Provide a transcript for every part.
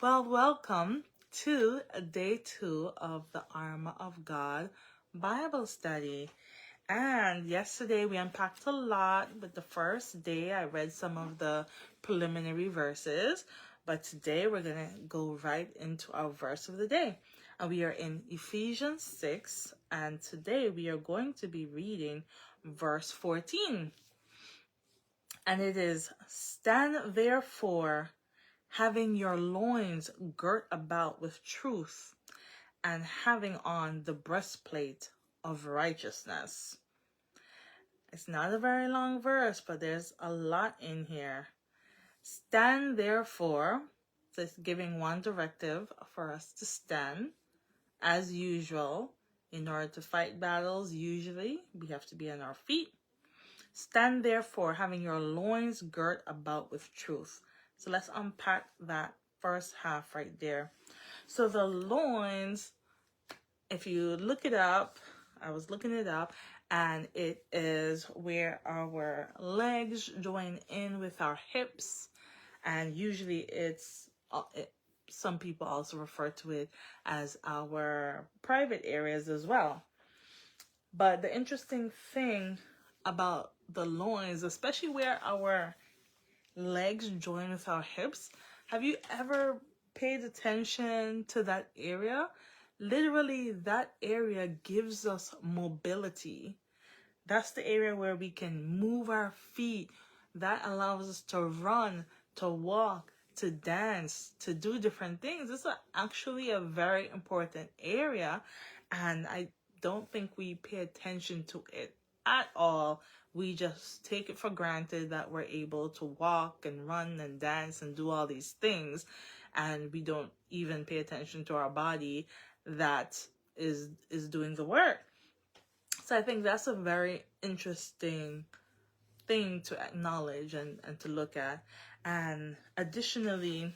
Well, welcome to day 2 of the Armor of God Bible study. And yesterday we unpacked a lot, but the first day I read some of the preliminary verses. But today we're going to go right into our verse of the day. And we are in Ephesians 6, and today we are going to be reading verse 14. And it is, "Stand therefore, having your loins girt about with truth, and having on the breastplate of righteousness." It's not a very long verse, but there's a lot in here. Stand therefore, so it's giving one directive for us to stand, as usual. In order to fight battles, usually we have to be on our feet. Stand therefore, having your loins girt about with truth. So let's unpack that first half right there. So the loins, if you look it up, I was looking it up, and it is where our legs join in with our hips, and usually some people also refer to it as our private areas as well. But the interesting thing about the loins, especially where our legs join with our hips, have you ever paid attention to that area? Literally, that area gives us mobility. That's the area where we can move our feet. That allows us to run, to walk, to dance, to do different things. This is actually a very important area, and I don't think we pay attention to it at all. We just take it for granted that we're able to walk and run and dance and do all these things, and we don't even pay attention to our body that is doing the work. So I think that's a very interesting thing to acknowledge and to look at. And additionally,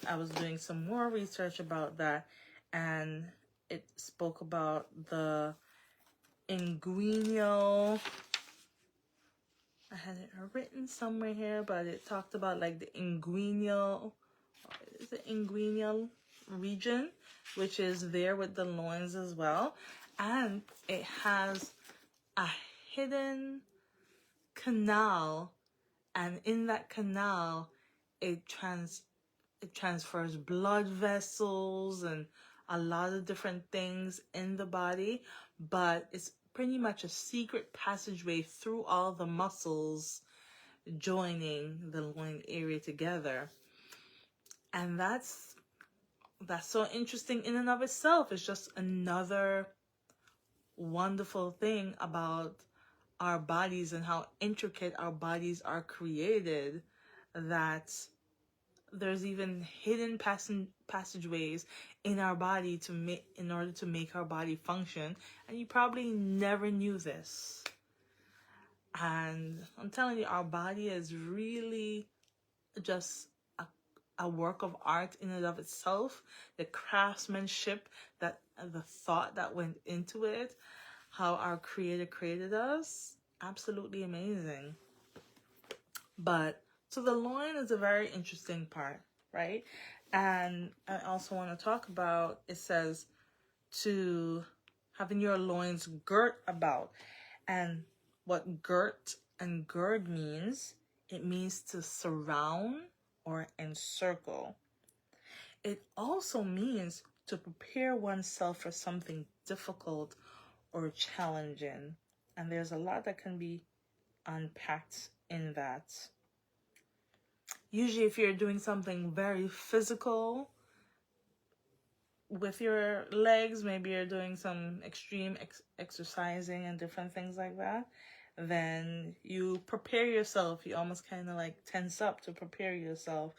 I was doing some more research about that, and it spoke about the inguinal, I had it written somewhere here, but it talked about like the inguinal region, which is there with the loins as well. And it has a hidden canal, and in that canal it transfers blood vessels and a lot of different things in the body, but it's pretty much a secret passageway through all the muscles joining the loin area together. And that's so interesting in and of itself. It's just another wonderful thing about our bodies and how intricate our bodies are created, that there's even hidden passageways in our body in order to make our body function, and you probably never knew this. And I'm telling you, our body is really just a work of art in and of itself. The craftsmanship, that the thought that went into it, how our Creator created us, absolutely amazing. But so the loin is a very interesting part, right? And I also want to talk about, it says to having your loins girt about. And what girt and gird means, it means to surround or encircle. It also means to prepare oneself for something difficult or challenging. And there's a lot that can be unpacked in that. Usually if you're doing something very physical with your legs, maybe you're doing some extreme exercising and different things like that, then you prepare yourself. You almost kind of like tense up to prepare yourself.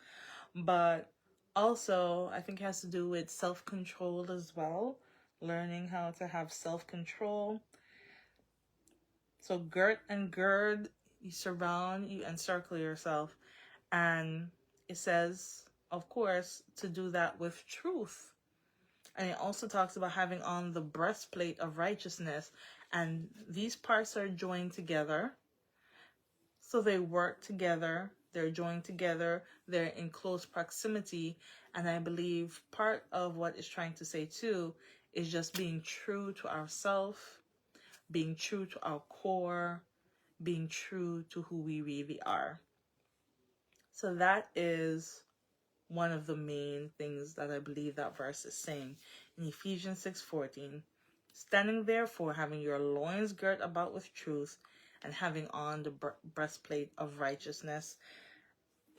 But also, I think it has to do with self-control as well, learning how to have self-control. So girt and gird, you surround, you encircle yourself. And it says, of course, to do that with truth. And it also talks about having on the breastplate of righteousness. And these parts are joined together, so they work together They're joined together. They're in close proximity. And I believe part of what it's trying to say too is just being true to ourselves, being true to our core, being true to who we really are. So that is one of the main things that I believe that verse is saying in Ephesians 6:14. Standing therefore, having your loins girt about with truth, and having on the breastplate of righteousness.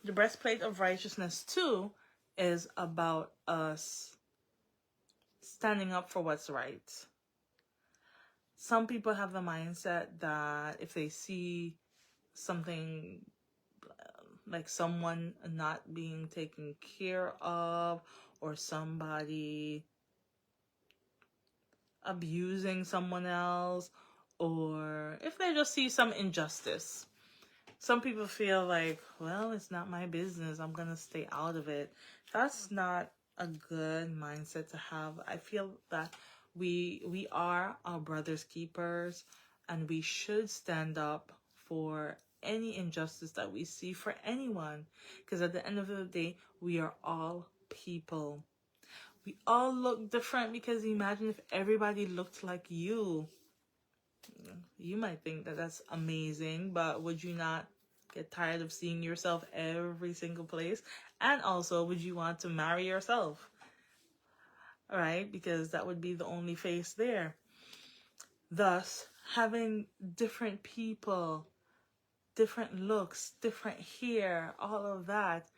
The breastplate of righteousness too is about us standing up for what's right. Some people have the mindset that if they see something like someone not being taken care of, or somebody abusing someone else, or if they just see some injustice, some people feel like, well, it's not my business, I'm gonna stay out of it. That's not a good mindset to have. I feel that we are our brother's keepers, and we should stand up for any injustice that we see for anyone, because at the end of the day, we are all people. We all look different, because imagine if everybody looked like you. You might think that that's amazing, but would you not get tired of seeing yourself every single place? And also, would you want to marry yourself? All right, because that would be the only face there. Thus, having different people, different looks, different hair, all of that,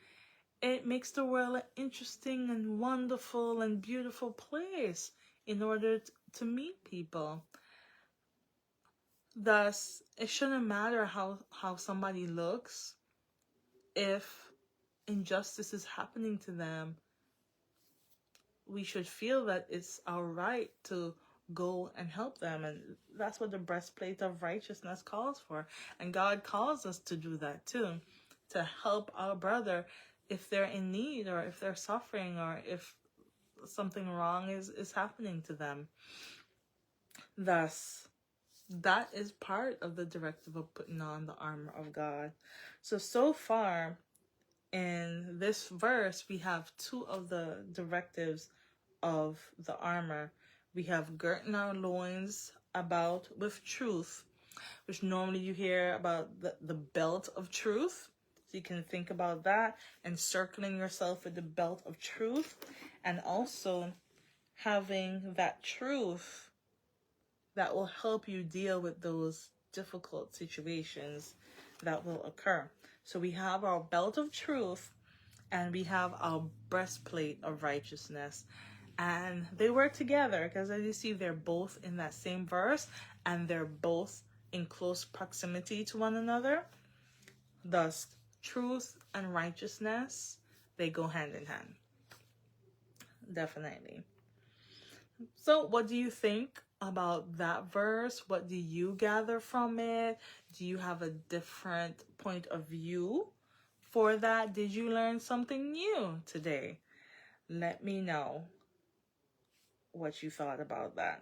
it makes the world an interesting and wonderful and beautiful place in order to meet people. Thus, it shouldn't matter how somebody looks. If injustice is happening to them, we should feel that it's our right to go and help them. And that's what the breastplate of righteousness calls for. And God calls us to do that too, to help our brother if they're in need, or if they're suffering, or if something wrong is happening to them. Thus, that is part of the directive of putting on the armor of God. So far in this verse, we have two of the directives of the armor. We have girding our loins about with truth, which normally you hear about the belt of truth. So you can think about that, encircling yourself with the belt of truth, and also having that truth that will help you deal with those difficult situations that will occur. So we have our belt of truth, and we have our breastplate of righteousness. And they work together, because as you see, they're both in that same verse, and they're both in close proximity to one another. Thus, truth and righteousness, they go hand in hand. Definitely. So what do you think about that verse? What do you gather from it? Do you have a different point of view for that? Did you learn something new today? Let me know what you thought about that.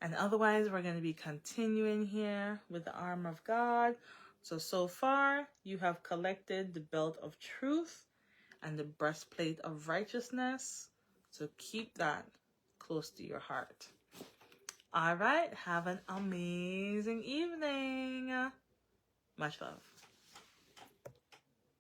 And otherwise, we're going to be continuing here with the armor of God. So far, you have collected the belt of truth and the breastplate of righteousness. So keep that close to your heart. All right, have an amazing evening. Much love.